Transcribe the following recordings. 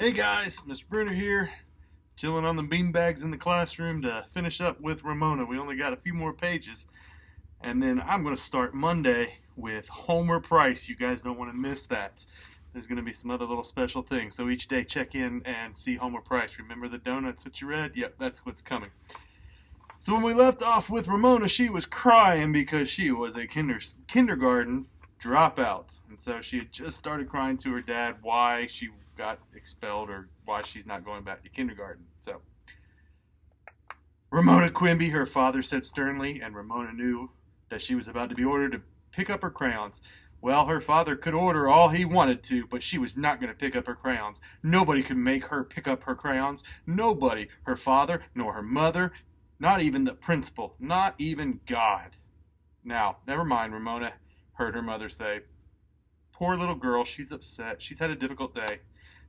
Hey guys, Mr. Bruner here, chilling on the beanbags in the classroom to finish up with Ramona. We only got a few more pages, and then I'm going to start Monday with Homer Price. You guys don't want to miss that. There's going to be some other little special things, so each day check in and see Homer Price. Remember the donuts that you read? Yep, that's what's coming. So when we left off with Ramona, she was crying because she was a kindergarten dropout. And so she had just started crying to her dad why she got expelled or why she's not going back to kindergarten. So Ramona Quimby, her father said sternly, and Ramona knew that she was about to be ordered to pick up her crayons. Well, her father could order all he wanted to, but she was not going to pick up her crayons. Nobody could make her pick up her crayons. Nobody. Her father, nor her mother, not even the principal, not even God. Now, never mind, Ramona heard her mother say. Poor little girl, she's upset. She's had a difficult day.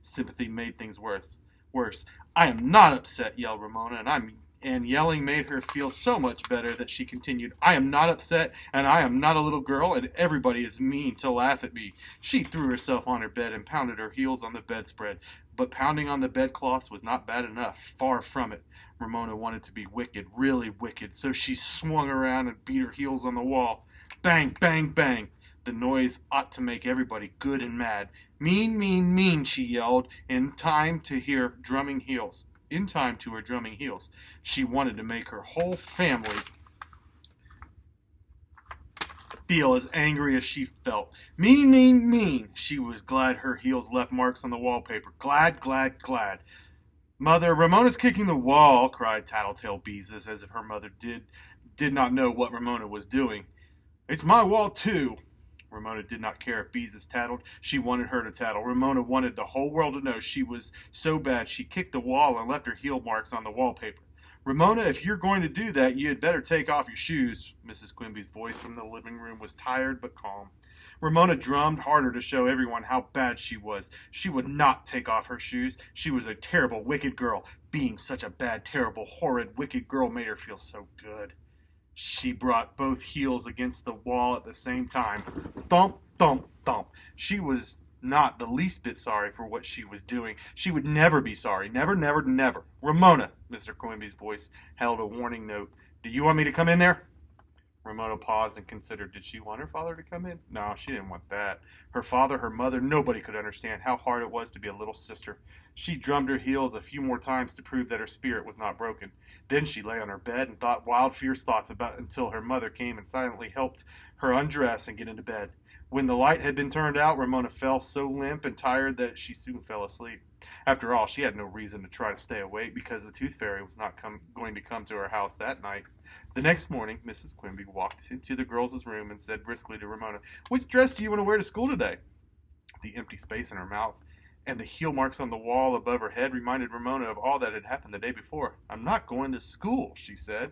Sympathy made things worse. I am not upset, yelled Ramona, and yelling made her feel so much better that she continued, I am not upset, and I am not a little girl, and everybody is mean to laugh at me. She threw herself on her bed and pounded her heels on the bedspread. But pounding on the bedcloths was not bad enough. Far from it. Ramona wanted to be wicked, really wicked, so she swung around and beat her heels on the wall. Bang, bang, bang. The noise ought to make everybody good and mad. Mean, mean, mean, she yelled, in time to her drumming heels. She wanted to make her whole family feel as angry as she felt. Mean, mean, mean. She was glad her heels left marks on the wallpaper. Glad, glad, glad. Mother, Ramona's kicking the wall, cried Tattletale Beezus, as if her mother did not know what Ramona was doing. It's my wall, too. Ramona did not care if Beezus tattled. She wanted her to tattle. Ramona wanted the whole world to know she was so bad she kicked the wall and left her heel marks on the wallpaper. Ramona, if you're going to do that, you had better take off your shoes. Mrs. Quimby's voice from the living room was tired but calm. Ramona drummed harder to show everyone how bad she was. She would not take off her shoes. She was a terrible, wicked girl. Being such a bad, terrible, horrid, wicked girl made her feel so good. She brought both heels against the wall at the same time. Thump, thump, thump. She was not the least bit sorry for what she was doing. She would never be sorry. Never, never, never. Ramona, Mr. Quimby's voice held a warning note. Do you want me to come in there? Ramona paused and considered. Did she want her father to come in? No, she didn't want that. Her father, her mother, nobody could understand how hard it was to be a little sister. She drummed her heels a few more times to prove that her spirit was not broken. Then she lay on her bed and thought wild, fierce thoughts about until her mother came and silently helped her undress and get into bed. When the light had been turned out, Ramona fell so limp and tired that she soon fell asleep. After all, she had no reason to try to stay awake because the Tooth Fairy was not going to come to her house that night. The next morning, Mrs. Quimby walked into the girls' room and said briskly to Ramona, Which dress do you want to wear to school today? The empty space in her mouth and the heel marks on the wall above her head reminded Ramona of all that had happened the day before. I'm not going to school, she said,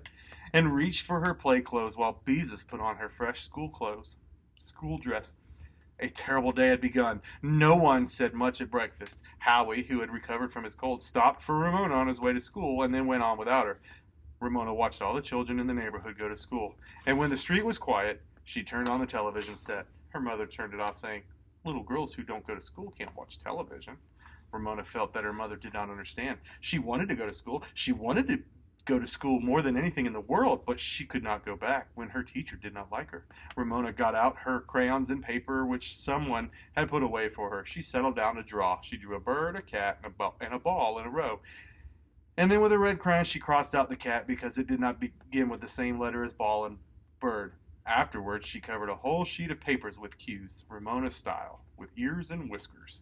and reached for her play clothes while Beezus put on her fresh school dress. A terrible day had begun. No one said much at breakfast. Howie, who had recovered from his cold, stopped for Ramona on his way to school and then went on without her. Ramona watched all the children in the neighborhood go to school, and when the street was quiet, she turned on the television set. Her mother turned it off, saying, Little girls who don't go to school can't watch television. Ramona felt that her mother did not understand. She wanted to go to school. She wanted to go to school more than anything in the world, but she could not go back when her teacher did not like her. Ramona got out her crayons and paper, which someone had put away for her. She settled down to draw. She drew a bird, a cat, and a ball in a row. And then with a red crayon, she crossed out the cat because it did not begin with the same letter as ball and bird. Afterwards, she covered a whole sheet of papers with cues, Ramona style, with ears and whiskers.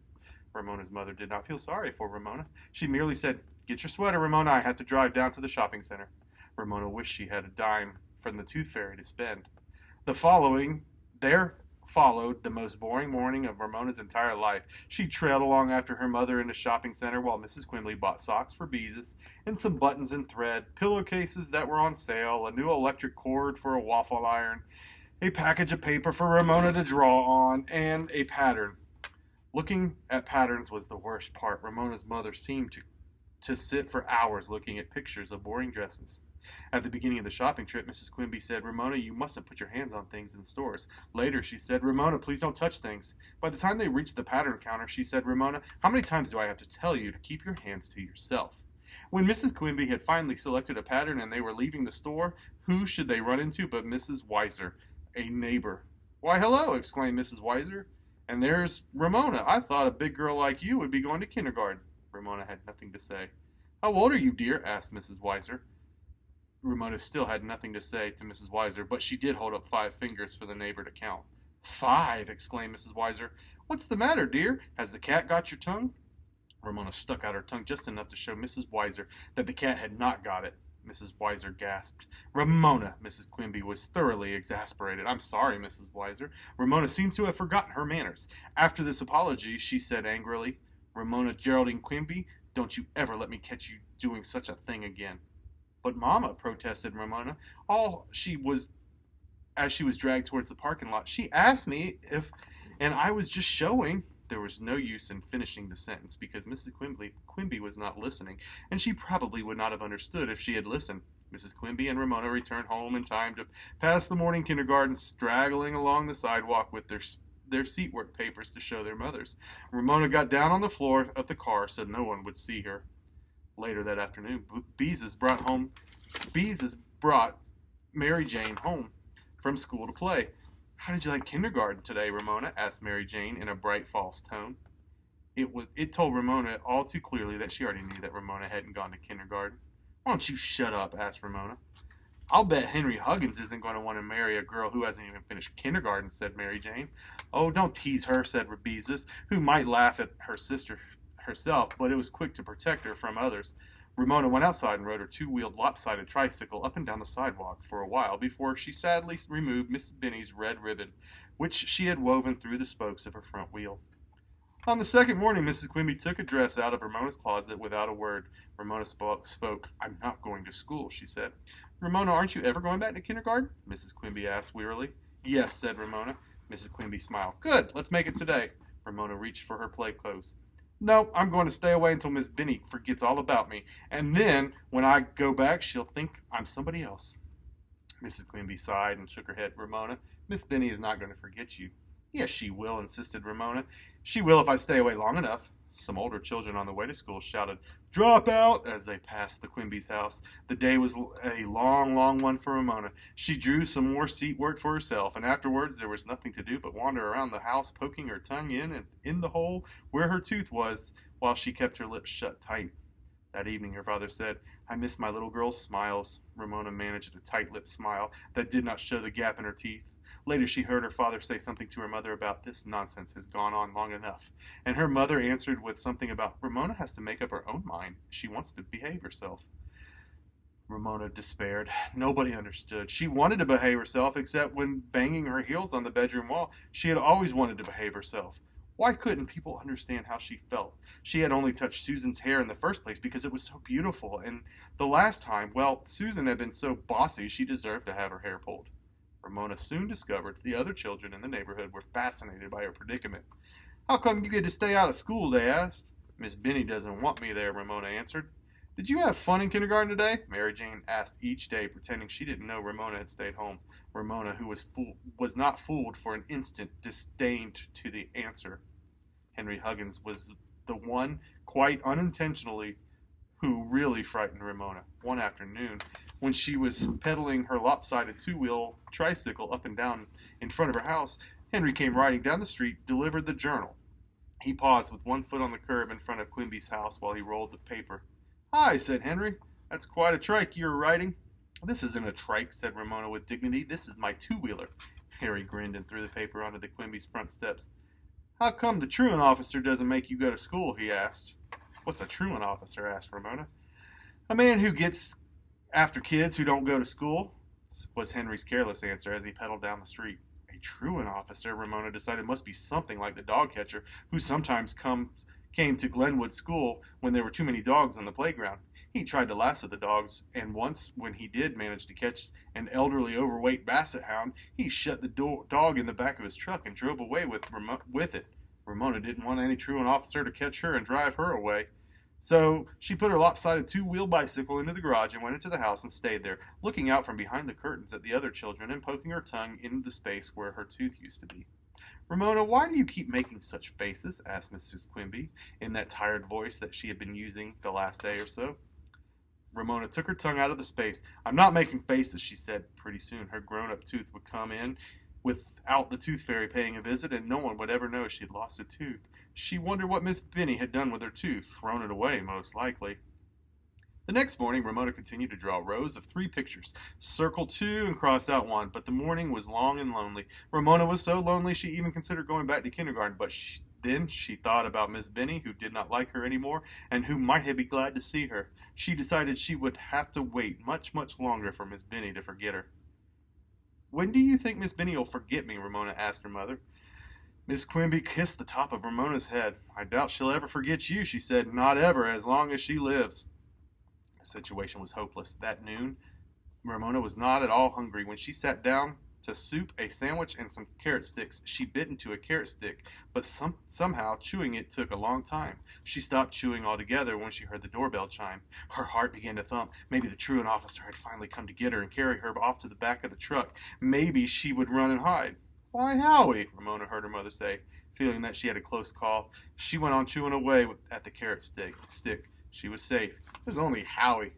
Ramona's mother did not feel sorry for Ramona. She merely said, Get your sweater, Ramona. I have to drive down to the shopping center. Ramona wished she had a dime from the Tooth Fairy to spend. There followed the most boring morning of Ramona's entire life. She trailed along after her mother in the shopping center while Mrs. Quimby bought socks for Beezus and some buttons and thread, pillowcases that were on sale, a new electric cord for a waffle iron, a package of paper for Ramona to draw on, and a pattern. Looking at patterns was the worst part. Ramona's mother seemed to sit for hours looking at pictures of boring dresses. At the beginning of the shopping trip, Mrs. Quimby said, "Ramona, you mustn't put your hands on things in stores." Later, she said, "Ramona, please don't touch things." By the time they reached the pattern counter, she said, "Ramona, how many times do I have to tell you to keep your hands to yourself?" When Mrs. Quimby had finally selected a pattern and they were leaving the store, who should they run into but Mrs. Weiser, a neighbor. "Why, hello!" exclaimed Mrs. Weiser. "And there's Ramona. I thought a big girl like you would be going to kindergarten." Ramona had nothing to say. "How old are you, dear?" asked Mrs. Weiser. Ramona still had nothing to say to Mrs. Weiser, but she did hold up 5 fingers for the neighbor to count. "5!" exclaimed Mrs. Weiser. "What's the matter, dear? Has the cat got your tongue?" Ramona stuck out her tongue just enough to show Mrs. Weiser that the cat had not got it. Mrs. Weiser gasped. "Ramona!" Mrs. Quimby was thoroughly exasperated. "I'm sorry, Mrs. Weiser." Ramona seemed to have forgotten her manners. After this apology, she said angrily, "Ramona Geraldine Quimby, don't you ever let me catch you doing such a thing again." "But, Mama," protested Ramona, as she was dragged towards the parking lot, "she asked me if, and I was just showing." There was no use in finishing the sentence because Mrs. Quimby was not listening, and she probably would not have understood if she had listened. Mrs. Quimby and Ramona returned home in time to pass the morning kindergarten, straggling along the sidewalk with their seat work papers to show their mothers. Ramona got down on the floor of the car so no one would see her. Later that afternoon, Beezus brought Mary Jane home from school to play. "How did you like kindergarten today, Ramona?" asked Mary Jane in a bright, false tone. It told Ramona all too clearly that she already knew that Ramona hadn't gone to kindergarten. "Why don't you shut up?" asked Ramona. "I'll bet Henry Huggins isn't going to want to marry a girl who hasn't even finished kindergarten," said Mary Jane. "Oh, don't tease her," said Beezus, who might laugh at her sister herself, but it was quick to protect her from others. Ramona went outside and rode her 2-wheeled lopsided tricycle up and down the sidewalk for a while before she sadly removed Mrs. Benny's red ribbon, which she had woven through the spokes of her front wheel. On the second morning, Mrs. Quimby took a dress out of Ramona's closet without a word. Ramona spoke. "I'm not going to school," she said. "Ramona, aren't you ever going back to kindergarten?" Mrs. Quimby asked wearily. "Yes," said Ramona. Mrs. Quimby smiled. "Good, let's make it today." Ramona reached for her play clothes. "No, I'm going to stay away until Miss Benny forgets all about me, and then when I go back she'll think I'm somebody else." Mrs. Quimby sighed and shook her head. "Ramona, Miss Benny is not going to forget you." "Yes, she will," insisted Ramona. "She will if I stay away long enough." Some older children on the way to school shouted, "Drop out!" as they passed the Quimby's house. The day was a long, long one for Ramona. She drew some more seat work for herself, and afterwards there was nothing to do but wander around the house, poking her tongue in the hole where her tooth was, while she kept her lips shut tight. That evening her father said, "I miss my little girl's smiles." Ramona managed a tight-lipped smile that did not show the gap in her teeth. Later she heard her father say something to her mother about "this nonsense has gone on long enough," and her mother answered with something about "Ramona has to make up her own mind. She wants to behave herself." Ramona despaired. Nobody understood. She wanted to behave herself, except when banging her heels on the bedroom wall. She had always wanted to behave herself. Why couldn't people understand how she felt? She had only touched Susan's hair in the first place because it was so beautiful, and the last time, well, Susan had been so bossy she deserved to have her hair pulled. Ramona soon discovered the other children in the neighborhood were fascinated by her predicament. "How come you get to stay out of school?" they asked. "Miss Benny doesn't want me there," Ramona answered. "Did you have fun in kindergarten today?" Mary Jane asked each day, pretending she didn't know Ramona had stayed home. Ramona, who was not fooled for an instant, disdained to the answer. Henry Huggins was the one, quite unintentionally, who really frightened Ramona. One afternoon, when she was pedaling her lopsided 2-wheel tricycle up and down in front of her house, Henry came riding down the street, delivered the Journal. He paused with one foot on the curb in front of Quimby's house while he rolled the paper. "Hi," said Henry. "That's quite a trike you're riding." "This isn't a trike," said Ramona with dignity. "This is my 2-wheeler." Harry grinned and threw the paper onto the Quimby's front steps. "How come the truant officer doesn't make you go to school?" he asked. "What's a truant officer?" asked Ramona. "A man who gets after kids who don't go to school," was Henry's careless answer as he pedaled down the street. A truant officer, Ramona decided, must be something like the dog catcher who sometimes came to Glenwood School when there were too many dogs on the playground. He tried to lasso the dogs, and once, when he did manage to catch an elderly, overweight basset hound, he shut the dog in the back of his truck and drove away with it. Ramona didn't want any truant officer to catch her and drive her away. So she put her lopsided two-wheel bicycle into the garage and went into the house and stayed there, looking out from behind the curtains at the other children and poking her tongue into the space where her tooth used to be. "Ramona, why do you keep making such faces?" asked Mrs. Quimby, in that tired voice that she had been using the last day or so. Ramona took her tongue out of the space. "I'm not making faces," she said. Pretty soon her grown-up tooth would come in without the tooth fairy paying a visit, and no one would ever know she'd lost a tooth. She wondered what Miss Benny had done with her tooth. Thrown it away, most likely. The next morning, Ramona continued to draw rows of 3 pictures. Circle 2 and cross out 1, but the morning was long and lonely. Ramona was so lonely she even considered going back to kindergarten, but then she thought about Miss Benny, who did not like her anymore, and who might have been glad to see her. She decided she would have to wait much, much longer for Miss Benny to forget her. "When do you think Miss Benny will forget me?" Ramona asked her mother. Miss Quimby kissed the top of Ramona's head. "I doubt she'll ever forget you," she said. "Not ever, as long as she lives." The situation was hopeless. That noon, Ramona was not at all hungry. When she sat down to soup, a sandwich, and some carrot sticks, she bit into a carrot stick, but somehow chewing it took a long time. She stopped chewing altogether when she heard the doorbell chime. Her heart began to thump. Maybe the truant officer had finally come to get her and carry her off to the back of the truck. Maybe she would run and hide. "Why, Howie," Ramona heard her mother say, feeling that she had a close call. She went on chewing away at the carrot stick. She was safe. It was only Howie.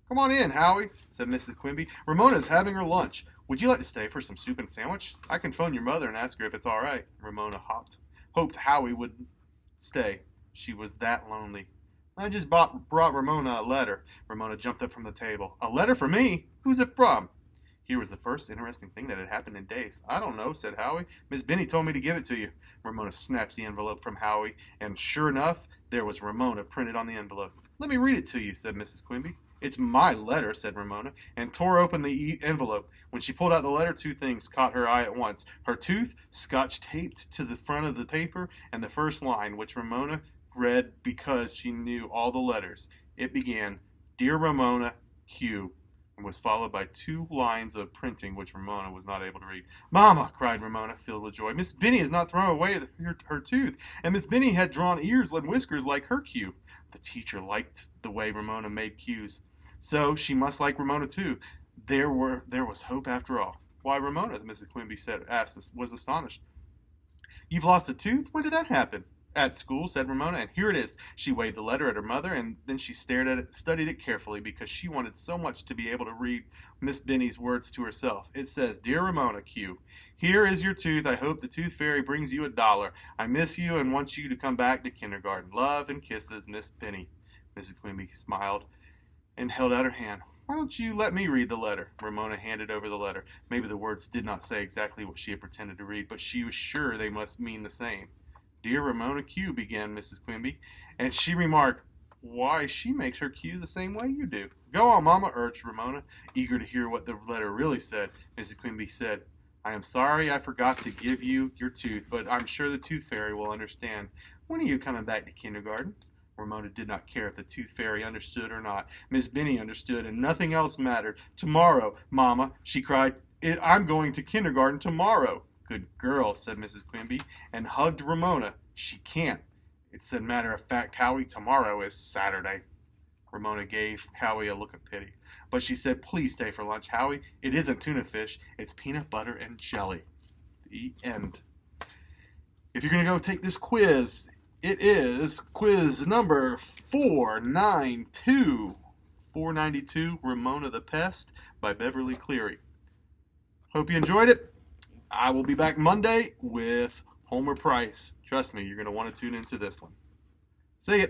"Come on in, Howie," said Mrs. Quimby. "Ramona's having her lunch. Would you like to stay for some soup and sandwich? I can phone your mother and ask her if it's all right." Ramona hoped Howie would stay. She was that lonely. "I just brought Ramona a letter." Ramona jumped up from the table. "A letter for me? Who's it from?" Here was the first interesting thing that had happened in days. "I don't know," said Howie. "Miss Benny told me to give it to you." Ramona snatched the envelope from Howie, and sure enough, there was Ramona printed on the envelope. "Let me read it to you," said Mrs. Quimby. "It's my letter," said Ramona, and tore open the envelope. When she pulled out the letter, 2 things caught her eye at once. Her tooth, scotch taped to the front of the paper, and the first line, which Ramona read because she knew all the letters. It began, "Dear Ramona, Q," and was followed by 2 lines of printing which Ramona was not able to read. "Mama," cried Ramona, filled with joy, "Miss Benny has not thrown away her tooth, and Miss Benny had drawn ears and whiskers like her Q." The teacher liked the way Ramona made Q's, so she must like Ramona too. There was hope after all. "Why, Ramona," Mrs. Quimby was astonished. "You've lost a tooth? When did that happen?" "At school," said Ramona, "and here it is." She waved the letter at her mother, and then she stared at it, studied it carefully, because she wanted so much to be able to read Miss Benny's words to herself. It says, "Dear Ramona, Q. Here is your tooth. I hope the tooth fairy brings you $1. I miss you and want you to come back to kindergarten. Love and kisses, Miss Benny." Mrs. Quimby smiled and held out her hand. "Why don't you let me read the letter?" Ramona handed over the letter. Maybe the words did not say exactly what she had pretended to read, but she was sure they must mean the same. "Dear Ramona Q," began Mrs. Quimby, and she remarked, "Why, she makes her Q the same way you do." "Go on, Mama," urged Ramona, eager to hear what the letter really said. Mrs. Quimby said, "I am sorry I forgot to give you your tooth, but I'm sure the tooth fairy will understand. When are you coming back to kindergarten?" Ramona did not care if the tooth fairy understood or not. Miss Benny understood, and nothing else mattered. "Tomorrow, Mama," she cried. "I'm going to kindergarten tomorrow." "Good girl," said Mrs. Quimby, and hugged Ramona. "She can't. It's a matter of fact, Howie, tomorrow is Saturday." Ramona gave Howie a look of pity, but she said, "Please stay for lunch, Howie. It isn't tuna fish. It's peanut butter and jelly." The end. If you're going to go take this quiz, it is quiz number 492. 492, Ramona the Pest by Beverly Cleary. Hope you enjoyed it. I will be back Monday with Homer Price. Trust me, you're going to want to tune into this one. See ya.